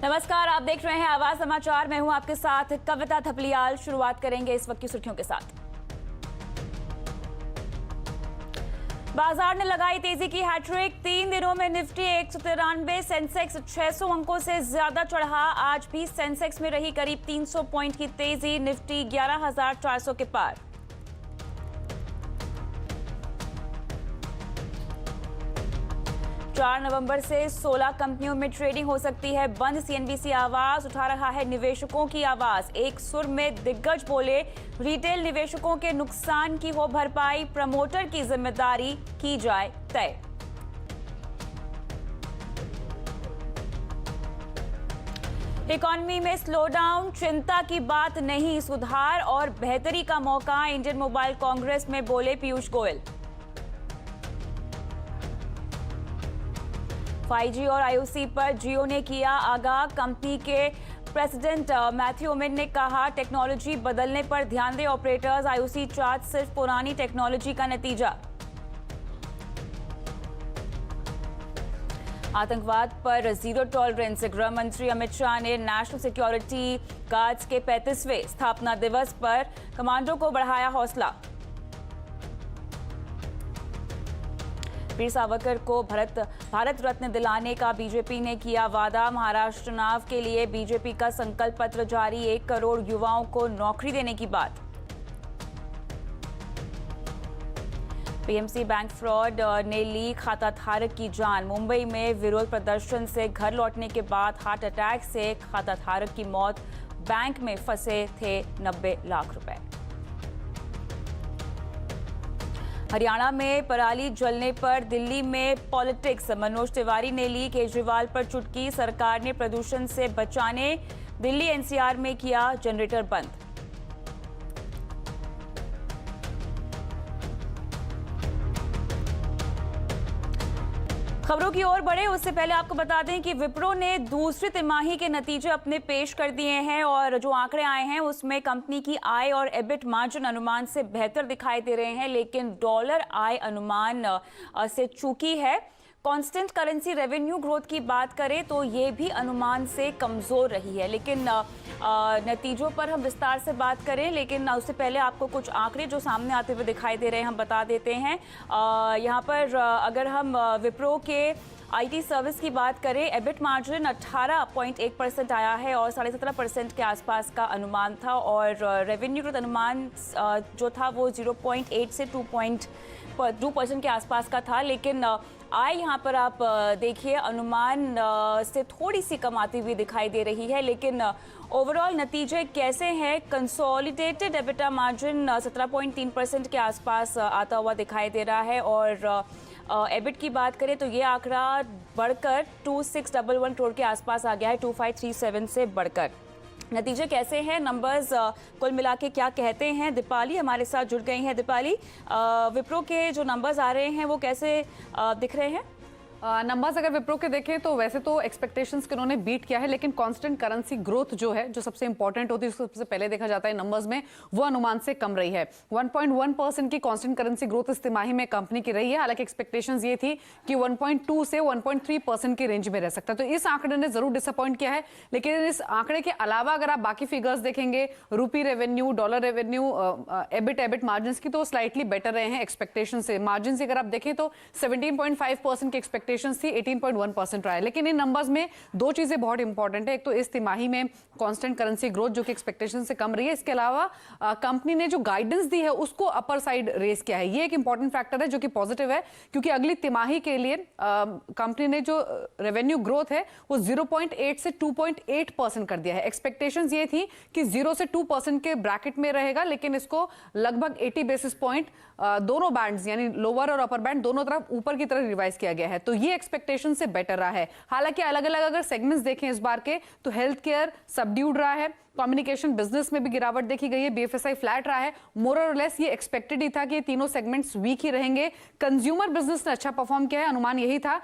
नमस्कार, आप देख रहे हैं आवाज समाचार। मैं हूं आपके साथ कविता थपलियाल। शुरुआत करेंगे इस वक्त की सुर्खियों के साथ। बाजार ने लगाई तेजी की हैट्रिक। 3 दिनों में निफ्टी 193, सेंसेक्स 600 अंकों से ज्यादा चढ़ा। आज भी सेंसेक्स में रही करीब 300 पॉइंट की तेजी। निफ्टी 11,400 के पार। चार नवंबर से 16 कंपनियों में ट्रेडिंग हो सकती है बंद। सीएनबीसी आवाज उठा रहा है निवेशकों की आवाज। एक सुर में दिग्गज बोले, रिटेल निवेशकों के नुकसान की हो भरपाई, प्रमोटर की जिम्मेदारी की जाए तय। इकॉनमी में स्लोडाउन, चिंता की बात नहीं, सुधार और बेहतरी का मौका। इंडियन मोबाइल कांग्रेस में बोले पीयूष गोयल। 5G और IOC पर जियो ने किया आगाह। कंपनी के प्रेसिडेंट मैथ्यू ओमेन ने कहा, टेक्नोलॉजी बदलने पर ध्यान दें ऑपरेटर्स। IOC चार्ज सिर्फ पुरानी टेक्नोलॉजी का नतीजा। आतंकवाद पर जीरो टॉलरेंस। गृह मंत्री अमित शाह ने नेशनल सिक्योरिटी गार्ड्स के 35वें स्थापना दिवस पर कमांडो को बढ़ाया हौसला। वीर सावरकर को भारत रत्न दिलाने का बीजेपी ने किया वादा। महाराष्ट्र चुनाव के लिए बीजेपी का संकल्प पत्र जारी। 1 करोड़ युवाओं को नौकरी देने की बात। पीएमसी बैंक फ्रॉड ने ली खाता धारक की जान। मुंबई में विरोध प्रदर्शन से घर लौटने के बाद हार्ट अटैक से खाता धारक की मौत। बैंक में फंसे थे 90 लाख रुपए। हरियाणा में पराली जलने पर दिल्ली में पॉलिटिक्स। मनोज तिवारी ने ली केजरीवाल पर चुटकी। सरकार ने प्रदूषण से बचाने दिल्ली एनसीआर में किया जनरेटर बंद। खबरों की ओर बढ़े उससे पहले आपको बता दें कि विप्रो ने दूसरी तिमाही के नतीजे अपने पेश कर दिए हैं और जो आंकड़े आए हैं उसमें कंपनी की आय और एबिट मार्जिन अनुमान से बेहतर दिखाई दे रहे हैं, लेकिन डॉलर आय अनुमान से चूकी है। कांस्टेंट करेंसी रेवेन्यू ग्रोथ की बात करें तो ये भी अनुमान से कमजोर रही है। लेकिन नतीजों पर हम विस्तार से बात करें, लेकिन उससे पहले आपको कुछ आंकड़े जो सामने आते हुए दिखाई दे रहे हैं हम बता देते हैं। यहाँ पर अगर हम विप्रो के आईटी सर्विस की बात करें, एबिट मार्जिन 18.1% आया है और 17.5% के आसपास का अनुमान था और रेवेन्यू ग्रोथ अनुमान जो था वो 0.8 से 2% के आसपास का था। लेकिन आय यहाँ पर आप देखिए अनुमान से थोड़ी सी कम आती हुई दिखाई दे रही है। लेकिन ओवरऑल नतीजे कैसे हैं? कंसोलिडेटेड एबिटा मार्जिन 17.3% के आसपास आता हुआ दिखाई दे रहा है और एबिट की बात करें तो ये आंकड़ा बढ़कर 2611 करोड़ के आसपास आ गया है, 2537 से बढ़कर। नतीजे कैसे हैं, नंबर्स कुल मिला के क्या कहते हैं? दीपाली हमारे साथ जुड़ गई हैं। दीपाली, विप्रो के जो नंबर्स आ रहे हैं वो कैसे दिख रहे हैं? नंबर्स अगर विप्रो के देखें तो वैसे तो एक्सपेक्टेशंस के उन्होंने बीट किया है, लेकिन कांस्टेंट करेंसी ग्रोथ जो है, जो सबसे इंपॉर्टेंट होती है, सबसे पहले देखा जाता है नंबर्स में, वो अनुमान से कम रही है। 1.1% की कांस्टेंट करेंसी ग्रोथ इस तिमाही में कंपनी की रही है। हालांकि एक्सपेक्टेशंस ये थी कि 1.2 से 1.3% की रेंज में रह सकता है, तो इस आंकड़े ने जरूर डिसअपॉइंट किया है। लेकिन इस आंकड़े के अलावा अगर आप बाकी फिगर्स देखेंगे, rupee revenue, dollar revenue, EBIT margin की, तो स्लाइटली बेटर रहे हैं एक्सपेक्टेशन से। मार्जिन से अगर आप देखें तो 17.5% की एक्सपेक्टेशन थी, 18.1% रहा है। लेकिन इन नंबर्स में दो चीजें बहुत इंपॉर्टेंट है। एक तो इस तिमाही में कांस्टेंट करेंसी ग्रोथ जो कि एक्सपेक्टेशन से कम रही है, इसके अलावा कंपनी ने जो गाइडेंस दी है उसको अपर साइड रेस किया है। ये एक इंपॉर्टेंट फैक्टर है जो कि पॉजिटिव है, क्योंकि अगली तिमाही के लिए कंपनी ने जो रेवेन्यू ग्रोथ है वो 0.8 से 2.8% कर दिया है। एक्सपेक्टेशंस ये थी कि 0 से 2% के ब्रैकेट में रहेगा, लेकिन इसको लगभग 80 बेसिस पॉइंट दोनों बैंड्स यानी लोअर और अपर बैंड दोनों तरफ ऊपर की तरफ रिवाइज किया गया है। तो ये एक्सपेक्टेशन से बेटर रहा है। हालांकि अलग अलग अगर सेगमेंट्स देखें इस बार के, तो हेल्थ केयर सबड्यूड रहा है, कम्युनिकेशन बिजनेस में भी गिरावट देखी गई है, बीएफएसआई फ्लैट रहा है। मोर और लेस ये एक्सपेक्टेड ही था कि ये तीनों सेगमेंट्स वीक ही रहेंगे। कंज्यूमर बिजनेस ने अच्छा परफॉर्म किया है, अनुमान यही था।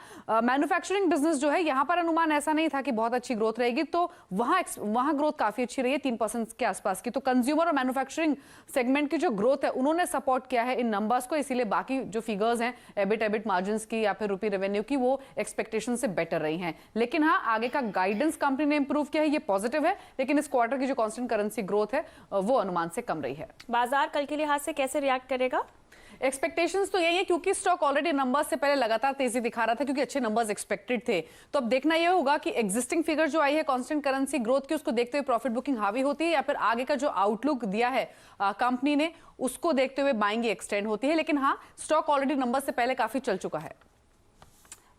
मैन्युफैक्चरिंग बिजनेस जो है यहां पर अनुमान ऐसा नहीं था कि बहुत अच्छी ग्रोथ रहेगी, तो वहां ग्रोथ काफी अच्छी रही है, 3% के आसपास की। तो कंज्यूमर और मैन्युफैक्चरिंग सेगमेंट की जो ग्रोथ है उन्होंने सपोर्ट किया है इन नंबर्स को, इसीलिए बाकी जो फिगर्स हैं एबिट मार्जिन की या फिर रुपी रेवेन्यू की, वो एक्सपेक्टेशन से बेटर रही हैं। लेकिन हाँ, आगे का गाइडेंस कंपनी ने इंप्रूव किया है, ये पॉजिटिव है, लेकिन इस क्वार्टर की जो कांस्टेंट करेंसी ग्रोथ है वो अनुमान से कम रही है। बाजार कल के लिहाज से कैसे रिएक्ट करेगा? एक्सपेक्टेशंस तो यही है, क्योंकि स्टॉक ऑलरेडी नंबर्स से पहले लगातार तेजी दिखा रहा था, क्योंकि अच्छे नंबर्स एक्सपेक्टेड थे। तो अब देखना यह होगा कि एग्जिस्टिंग फिगर जो आई है कांस्टेंट करेंसी ग्रोथ की, उसको देखते हुए प्रॉफिट बुकिंग हावी होती है, या फिर आगे का जो आउटलुक दिया है कंपनी ने उसको देखते हुए बाइंग एक्सटेंड होती है। लेकिन हाँ, स्टॉक ऑलरेडी नंबर्स से पहले काफी चल चुका है।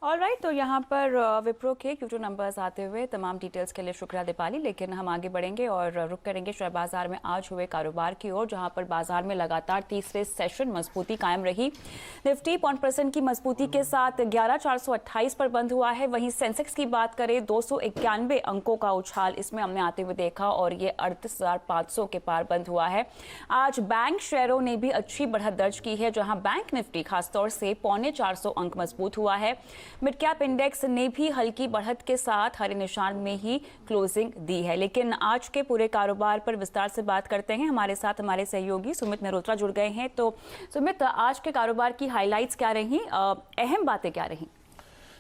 ऑलराइट, तो यहाँ पर विप्रो के Q2 नंबर्स आते हुए तमाम डिटेल्स के लिए शुक्रिया दीपाली। लेकिन हम आगे बढ़ेंगे और रुक करेंगे शेयर बाजार में आज हुए कारोबार की ओर, जहाँ पर बाजार में लगातार तीसरे सेशन मजबूती कायम रही। निफ्टी 0.5% की मजबूती के साथ 11,428 पर बंद हुआ है। वहीं सेंसेक्स की बात करें, 291 अंकों का उछाल इसमें हमने आते हुए देखा और ये 38,500 के पार बंद हुआ है। आज बैंक शेयरों ने भी अच्छी बढ़त दर्ज की है, जहाँ बैंक निफ्टी खासतौर से 450 अंक मजबूत हुआ है। मिड कैप इंडेक्स ने भी हल्की बढ़त के साथ हरे निशान में ही क्लोजिंग दी है। लेकिन आज के पूरे कारोबार पर विस्तार से बात करते हैं। हमारे साथ हमारे सहयोगी सुमित मेहरोत्रा जुड़ गए हैं। तो सुमित, आज के कारोबार की हाइलाइट्स क्या रही, अहम बातें क्या रही?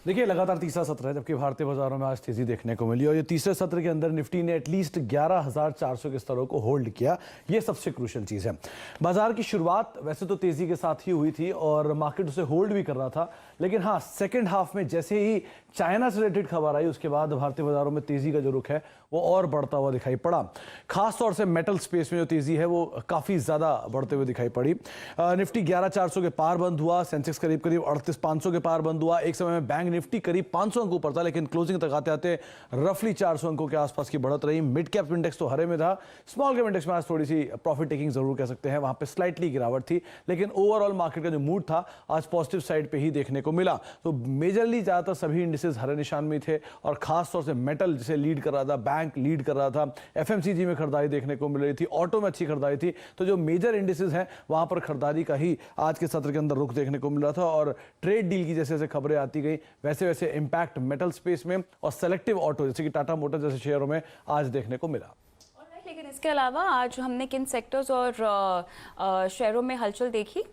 देखिए, लगातार तीसरा सत्र है जबकि भारतीय बाजारों में आज तेजी देखने को मिली और ये तीसरे सत्र के अंदर निफ्टी ने एटलीस्ट 11,400 के स्तरों को होल्ड किया। ये सबसे क्रूशियल चीज़ है। बाजार की शुरुआत वैसे तो तेजी के साथ ही हुई थी और मार्केट उसे होल्ड भी कर रहा था, लेकिन हाँ, सेकेंड हाफ में जैसे ही चाइना से रिलेटेड खबर आई उसके बाद भारतीय बाजारों में तेजी का जो रुख है वो और बढ़ता हुआ दिखाई पड़ा। खास तौर से मेटल स्पेस में जो तेजी है वो काफ़ी ज़्यादा बढ़ते हुए दिखाई पड़ी। निफ्टी 11,400 के पार बंद हुआ, सेंसेक्स करीब 38,500 के पार बंद हुआ। एक समय में बैंक निफ्टी करीब 500 अंक ऊपर था, लेकिन क्लोजिंग तक आते आते रफली 400 अंकों के आसपास की बढ़त रही। मिड कैप इंडेक्स तो हरे में था, स्मॉल कैप इंडेक्स में आज थोड़ी सी प्रॉफिट टेकिंग जरूर कह सकते हैं, वहां पे स्लाइटली गिरावट थी, लेकिन ओवरऑल मार्केट का जो मूड था आज पॉजिटिव साइड पे ही देखने को मिला। तो मेजरली ज्यादातर सभी इंडिसेस हरे निशान में थे और खास तौर से मेटल जिसे लीड कर रहा था, बैंक लीड कर रहा था, एफएमसीजी में खरीदारी देखने को मिल रही थी, ऑटो में अच्छी खरीदारी थी। तो जो मेजर इंडिसेस हैं वहां पर खरीदारी का ही आज के सत्र के अंदर रुख देखने को मिल रहा था और ट्रेड डील की जैसे जैसे खबरें आती गई वैसे वैसे इंपैक्ट मेटल स्पेस में और सेलेक्टिव ऑटो जैसे कि टाटा मोटर्स जैसे शेयरों में आज देखने को मिला। लेकिन इसके अलावा आज हमने किन सेक्टर्स और शेयरों में हलचल देखी?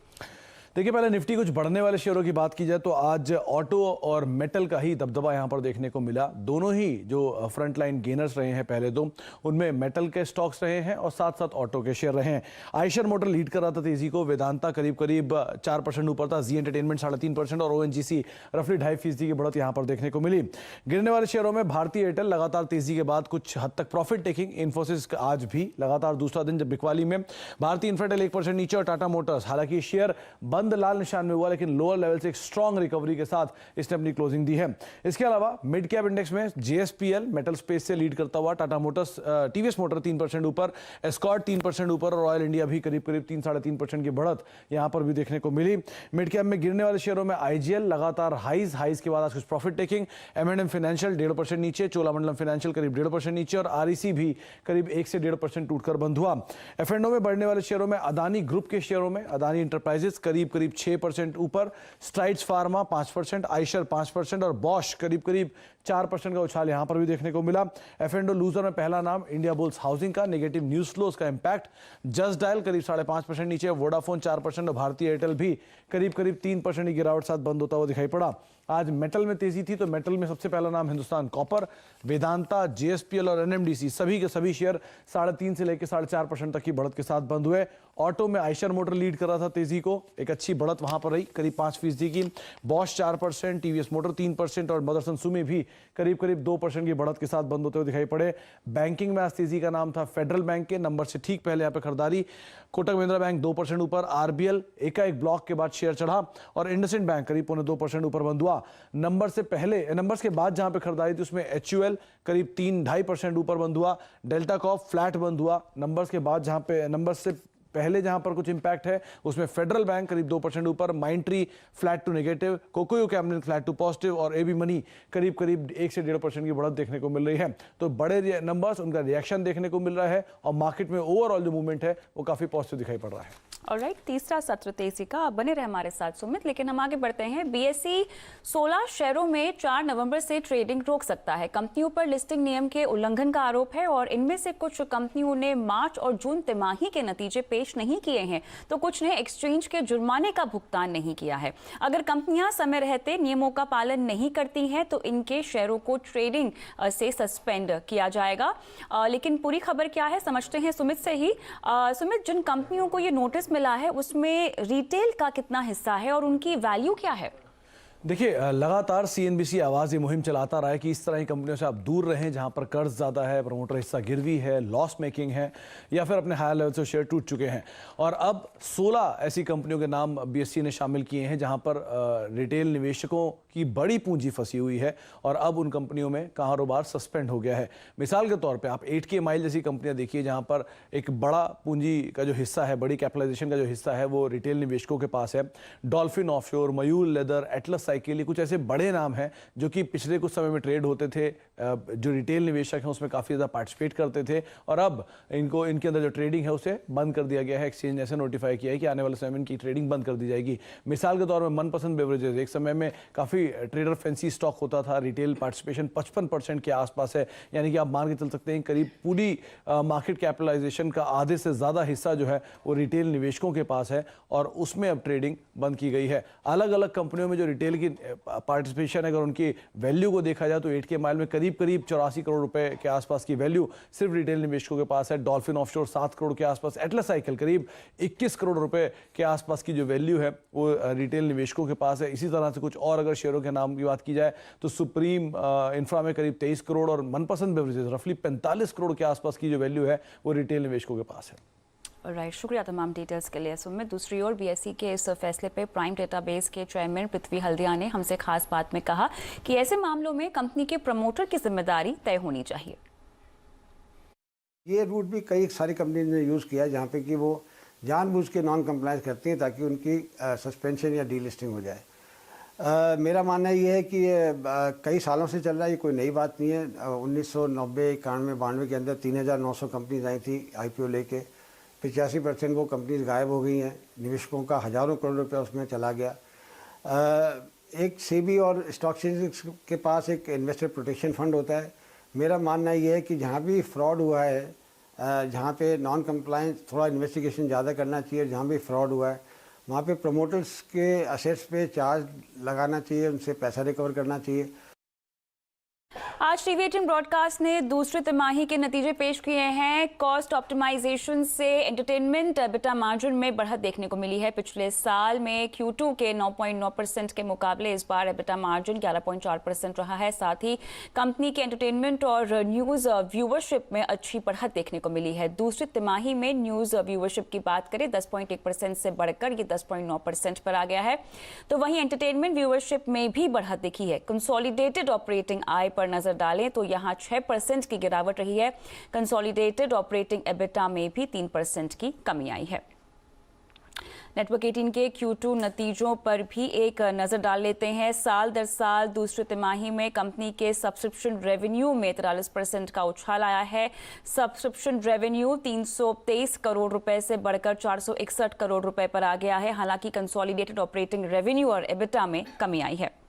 देखिए, पहले निफ्टी कुछ बढ़ने वाले शेयरों की बात की जाए तो आज ऑटो और मेटल का ही दबदबा यहां पर देखने को मिला। दोनों ही जो फ्रंट लाइन गेनर्स रहे हैं पहले दो, उनमें मेटल के स्टॉक्स रहे हैं और साथ साथ ऑटो के शेयर रहे हैं। आयशर मोटर लीड कर रहा था तेजी को, वेदांता करीब 4% ऊपर था, जी एंटरटेनमेंट 3.5% और ओएनजीसी रफली 2.5% की बढ़त यहां पर देखने को मिली। गिरने वाले शेयरों में भारतीय एयरटेल लगातार तेजी के बाद कुछ हद तक प्रॉफिट टेकिंग, इन्फोसिस आज भी लगातार दूसरा दिन जब बिकवाली में, भारतीय इंफ्राटेल 1% नीचे और टाटा मोटर्स हालांकि शेयर बंद लाल निशान में हुआ लेकिन लोअर लेवल से एक स्ट्रॉन्ग रिकवरी के साथ इसने अपनी क्लोजिंग दी है। इसके अलावा मिड कैप इंडेक्स में जेएसपीएल मेटल स्पेस से लीड करता हुआ, टाटा मोटर्स टीवीएस मोटर 3% ऊपर, एस्कॉर्ट 3% ऊपर और रॉयल इंडिया भी करीब 3-3.5% की बढ़त यहां पर भी देखने को मिली। मिड कैप में गिरने वाले शेयरों में आईजीएल लगातार हाईज के बाद आज कुछ प्रॉफिट टेकिंग, एम&एम फाइनेंशियल 1.5% नीचे, चोलामंडलम फाइनेंशियल करीब 1.5% नीचे और आरईसी भी करीब 1 से 1.5% टूटकर बंद हुआ। एफ&ओ में बढ़ने वाले शेयरों में अदानी ग्रुप के शेयरों में अदानी इंटरप्राइजेस करीब 6% ऊपर, स्ट्राइड्स फार्मा 5%, आइशर 5% और बॉश करीब 4% का उछाल यहां पर भी देखने को मिला। एफ&ओ लूजर में पहला नाम इंडिया बुल्स हाउसिंग का, नेगेटिव न्यूज फ्लोज का इंपैक्ट, जस्ट डायल करीब 5.5% नीचे, वोडाफोन 4% और भारतीय एयरटेल भी करीब 3% की गिरावट साथ बंद होता हुआ दिखाई पड़ा। आज मेटल में तेजी थी तो मेटल में सबसे पहला नाम हिंदुस्तान कॉपर, वेदांता, जेएसपीएल और एनएमडीसी सभी के सभी शेयर 3.5 से लेकर 4.5% तक की बढ़त के साथ बंद हुए। ऑटो में आयशर मोटर लीड कर रहा था तेजी को, एक अच्छी बढ़त वहां पर रही करीब 5% की, बॉश 4%, टीवीएस मोटर 3% और मदरसन सुमी भी करीब 2% की बढ़त के साथ बंद होते हुए दिखाई पड़े। बैंकिंग में आज तेजी का नाम था फेडरल बैंक के, नंबर से ठीक पहले यहाँ पे खरीदारी, कोटक महिंद्रा बैंक 2% ऊपर, आरबीएल एकाएक ब्लॉक के बाद शेयर चढ़ा और इंडसइंड बैंक करीब 2% ऊपर बंद हुआ। नंबर्स के बाद जहां पे खरीदारी थी उसमें एचयूएल करीब 3-2.5% ऊपर बंद हुआ, डेल्टा कॉर्प फ्लैट बंद हुआ। नंबर्स के बाद जहां पे नंबर्स से पहले जहां पर कुछ इंपैक्ट है उसमें फेडरल बैंक करीब 2% ऊपर, Mindtree flat to negative, Kokuyo Camlin flat to positive और एबी मनी करीब करीब 1 से 1.5% की बढ़त देखने को मिल रही है। तो बड़े नंबर्स, उनका रिएक्शन देखने को मिल रहा है और मार्केट में ओवरऑल जो मूवमेंट है वो काफी पॉजिटिव दिखाई पड़ रहा है। ऑलराइट, तीसरा सत्र तेजी का। आप बने रहे हमारे साथ सुमित, लेकिन हम आगे बढ़ते हैं। बीएसई 16 शेयरों में 4 नवंबर से ट्रेडिंग रोक सकता है। कंपनियों पर लिस्टिंग नियम के उल्लंघन का आरोप है और इनमें से कुछ कंपनियों ने मार्च और जून तिमाही के नतीजे पेश नहीं किए हैं, तो कुछ ने एक्सचेंज के जुर्माने का भुगतान नहीं किया है। अगर कंपनियां समय रहते नियमों का पालन नहीं करती हैं तो इनके शेयरों को ट्रेडिंग से सस्पेंड किया जाएगा। लेकिन पूरी खबर क्या है समझते हैं सुमित से ही। सुमित, जिन कंपनियों को ये नोटिस मिला है उसमें रिटेल का कितना हिस्सा है और उनकी वैल्यू क्या है? देखिए, लगातार सीएनबीसी आवाज़ ये मुहिम चलाता रहा है कि इस तरह की कंपनियों से आप दूर रहें जहां पर कर्ज ज़्यादा है, प्रमोटर हिस्सा गिरवी है, लॉस मेकिंग है या फिर अपने हायर लेवल से शेयर टूट चुके हैं। और अब 16 ऐसी कंपनियों के नाम बीएसई ने शामिल किए हैं जहां पर रिटेल निवेशकों की बड़ी पूंजी फंसी हुई है और अब उन कंपनियों में कारोबार सस्पेंड हो गया है। मिसाल के तौर पर आप 8K माइल जैसी कंपनियां देखिए जहां पर एक बड़ा पूंजी का जो हिस्सा है, बड़ी कैपिटलाइजेशन का जो हिस्सा है वो रिटेल निवेशकों के पास है। डॉल्फिन ऑफशोर, मयूर लेदर, एटलस के लिए कुछ ऐसे बड़े नाम हैं जो कि पिछले कुछ समय में ट्रेड होते थे, जो रिटेल निवेशक हैं उसमें काफ़ी ज़्यादा पार्टिसिपेट करते थे और अब इनके अंदर जो ट्रेडिंग है उसे बंद कर दिया गया है। एक्सचेंज ने ऐसे नोटिफाई किया है कि आने वाले समय में इनकी ट्रेडिंग बंद कर दी जाएगी। मिसाल के तौर में मनपसंद बेवरेजेस, एक समय में काफ़ी ट्रेडर फैंसी स्टॉक होता था, रिटेल पार्टिसिपेशन 55% के आसपास है, यानी कि आप मान के चल सकते हैं करीब पूरी मार्केट कैपिटलाइजेशन का आधे से ज़्यादा हिस्सा जो है वो रिटेल निवेशकों के पास है और उसमें अब ट्रेडिंग बंद की गई है। अलग अलग कंपनियों में जो रिटेल की पार्टिसिपेशन, अगर उनकी वैल्यू को देखा जाए तो 8K माइल में करीब 84 करोड़ रुपए के आसपास की वैल्यू सिर्फ रिटेल निवेशकों के पास है। डॉल्फिन ऑफशोर 7 करोड़ के आसपास, एटलस साइकिल करीब 21 करोड़ रुपए के आसपास की जो वैल्यू है वो रिटेल निवेशकों के पास है। इसी तरह से कुछ और अगर शेयरों के नाम की बात की जाए तो सुप्रीम इंफ्रा में करीब 23 करोड़ और मनपसंद बेवरेजेस रफली 45 करोड़ के आसपास की जो वैल्यू है वो रिटेल निवेशकों के पास है। राइट, शुक्रिया तमाम डिटेल्स के लिए सुमित। दूसरी ओर बीएसई के इस फैसले पे प्राइम डेटाबेस के चेयरमैन पृथ्वी हल्दिया ने हमसे खास बात में कहा कि ऐसे मामलों में कंपनी के प्रमोटर की जिम्मेदारी तय होनी चाहिए। ये रूट भी कई सारी कंपनी ने यूज़ किया जहाँ पे कि वो जानबूझ के नॉन कंप्लायंस करती हैं ताकि उनकी सस्पेंशन या डीलिस्टिंग हो जाए। मेरा मानना ये है कि कई सालों से चल रहा है, ये कोई नई बात नहीं है। 1990, 91, 92 के अंदर 3900 कंपनीज आई थी IPO लेके, 85% वो कंपनीज गायब हो गई हैं, निवेशकों का हज़ारों करोड़ रुपया उसमें चला गया। एक सेबी और स्टॉक एक्सचेंज के पास एक इन्वेस्टर प्रोटेक्शन फंड होता है। मेरा मानना ये है कि जहाँ भी फ्रॉड हुआ है, जहाँ पे नॉन कंप्लायंस, थोड़ा इन्वेस्टिगेशन ज़्यादा करना चाहिए। जहाँ भी फ्रॉड हुआ है वहाँ पे प्रमोटर्स के असेट्स पे चार्ज लगाना चाहिए, उनसे पैसा रिकवर करना चाहिए। आज TV18 ब्रॉडकास्ट ने दूसरी तिमाही के नतीजे पेश किए हैं। कॉस्ट ऑप्टिमाइजेशन से एंटरटेनमेंट एबिटा मार्जिन में बढ़त देखने को मिली है। पिछले साल में Q2 के 9.9% के मुकाबले इस बार एबिटा मार्जिन 11.4% रहा है। साथ ही कंपनी के एंटरटेनमेंट और न्यूज व्यूवरशिप में अच्छी बढ़त देखने को मिली है। दूसरी तिमाही में न्यूज व्यूवरशिप की बात करें 10.1% से बढ़कर ये 10.9% पर आ गया है। तो वहीं एंटरटेनमेंट व्यूवरशिप में भी बढ़त दिखी है। कंसोलिडेटेड ऑपरेटिंग आय पर नजर डालें तो यहां 6% की गिरावट रही है। कंसोलिडेटेड ऑपरेटिंग एबिटा में भी 3% की कमी आई है। नेटवर्क 18 के Q2 नतीजों पर भी एक नजर डाल लेते हैं। साल दर साल दूसरी तिमाही में कंपनी के सब्सक्रिप्शन रेवेन्यू में 43% का उछाल आया है। सब्सक्रिप्शन रेवेन्यू 323 करोड़ रुपए से बढ़कर 461 करोड़ रुपए पर आ गया है। हालांकि कंसोलिडेटेड ऑपरेटिंग रेवेन्यू और एबिटा में कमी आई है।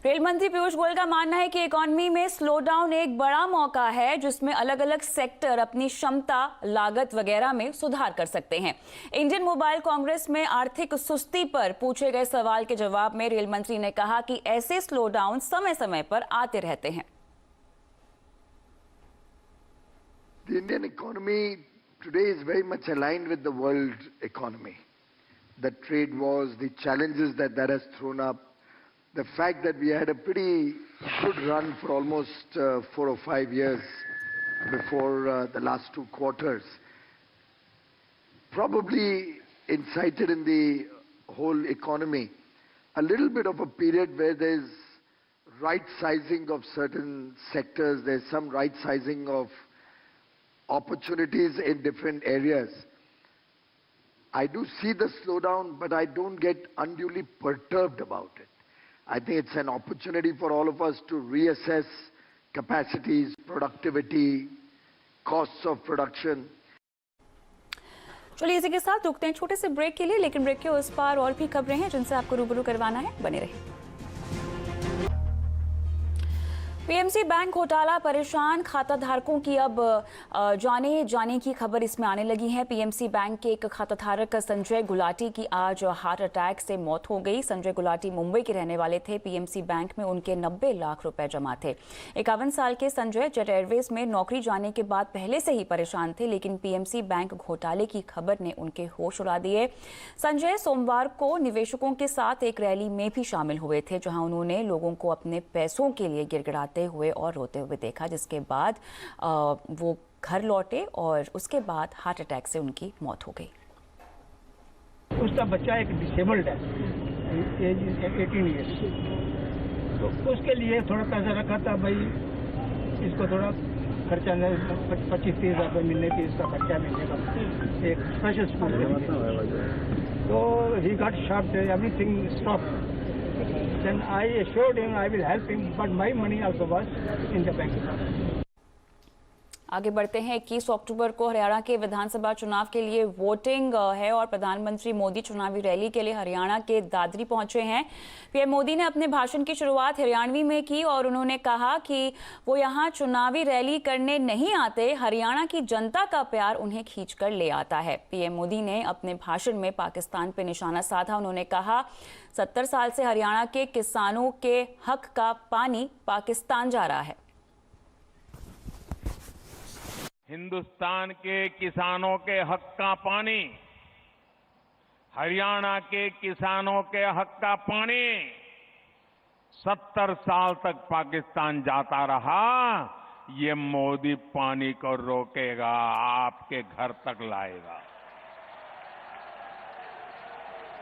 रेल मंत्री पीयूष गोयल का मानना है कि इकोनॉमी में स्लो डाउन एक बड़ा मौका है जिसमें अलग अलग सेक्टर अपनी क्षमता, लागत वगैरह में सुधार कर सकते हैं। इंडियन मोबाइल कांग्रेस में आर्थिक सुस्ती पर पूछे गए सवाल के जवाब में रेल मंत्री ने कहा कि ऐसे स्लो डाउन समय समय पर आते रहते हैं। The Indian economy today is very much aligned with the world economy. The trade wars, the challenges that has thrown up, the fact that we had a pretty good run for almost 4 or 5 years before the last 2 quarters probably incited in the whole economy a little bit of a period where there's right sizing of certain sectors, there's some right sizing of opportunities in different areas. I do see the slowdown, but I don't get unduly perturbed about it. I think it's an opportunity for all of us to reassess capacities, productivity, costs of production. चलिए इसी के साथ रुकते हैं छोटे से break के लिए, लेकिन ब्रेक के उस पार और भी खबरें हैं जिनसे आपको रूबरू करवाना है, बने रहिए। पीएमसी बैंक घोटाला, परेशान खाता धारकों की अब जाने की खबर इसमें आने लगी है। पीएमसी बैंक के एक खाता धारक संजय गुलाटी की आज हार्ट अटैक से मौत हो गई। संजय गुलाटी मुंबई के रहने वाले थे। पीएमसी बैंक में उनके 90 लाख रुपए जमा थे। 51 साल के संजय जेट एयरवेज में नौकरी जाने के बाद पहले से ही परेशान थे, लेकिन पीएमसी बैंक घोटाले की खबर ने उनके होश उड़ा दिए। संजय सोमवार को निवेशकों के साथ एक रैली में भी शामिल हुए थे, जहां उन्होंने लोगों को अपने पैसों के लिए गिड़गिड़ाते हुए और रोते हुए देखा, जिसके बाद वो घर लौटे और उसके बाद हार्ट अटैक से उनकी मौत हो गई। उसका बच्चा एक डिसेबल्ड है, एज 18 ईयर्स, तो उसके लिए थोड़ा पैसा रखा था, भाई इसको थोड़ा खर्चा 25-30 हज़ार रुपये मिलने की, इसका खर्चा मिलने का एक स्पेशल स्कूल के लिए। तो he got shocked, everything stopped. Then I assured him I will help him, but my money also was in the bank account. आगे बढ़ते हैं। 21 अक्टूबर को हरियाणा के विधानसभा चुनाव के लिए वोटिंग है और प्रधानमंत्री मोदी चुनावी रैली के लिए हरियाणा के दादरी पहुंचे हैं। पीएम मोदी ने अपने भाषण की शुरुआत हरियाणवी में की और उन्होंने कहा कि वो यहां चुनावी रैली करने नहीं आते, हरियाणा की जनता का प्यार उन्हें खींचकर ले आता है। पीएम मोदी ने अपने भाषण में पाकिस्तान पे निशाना साधा। उन्होंने कहा 70 साल से हरियाणा के किसानों के हक का पानी पाकिस्तान जा रहा है। हिंदुस्तान के किसानों के हक का पानी, हरियाणा के किसानों के हक का पानी 70 साल तक पाकिस्तान जाता रहा। ये मोदी पानी को रोकेगा, आपके घर तक लाएगा।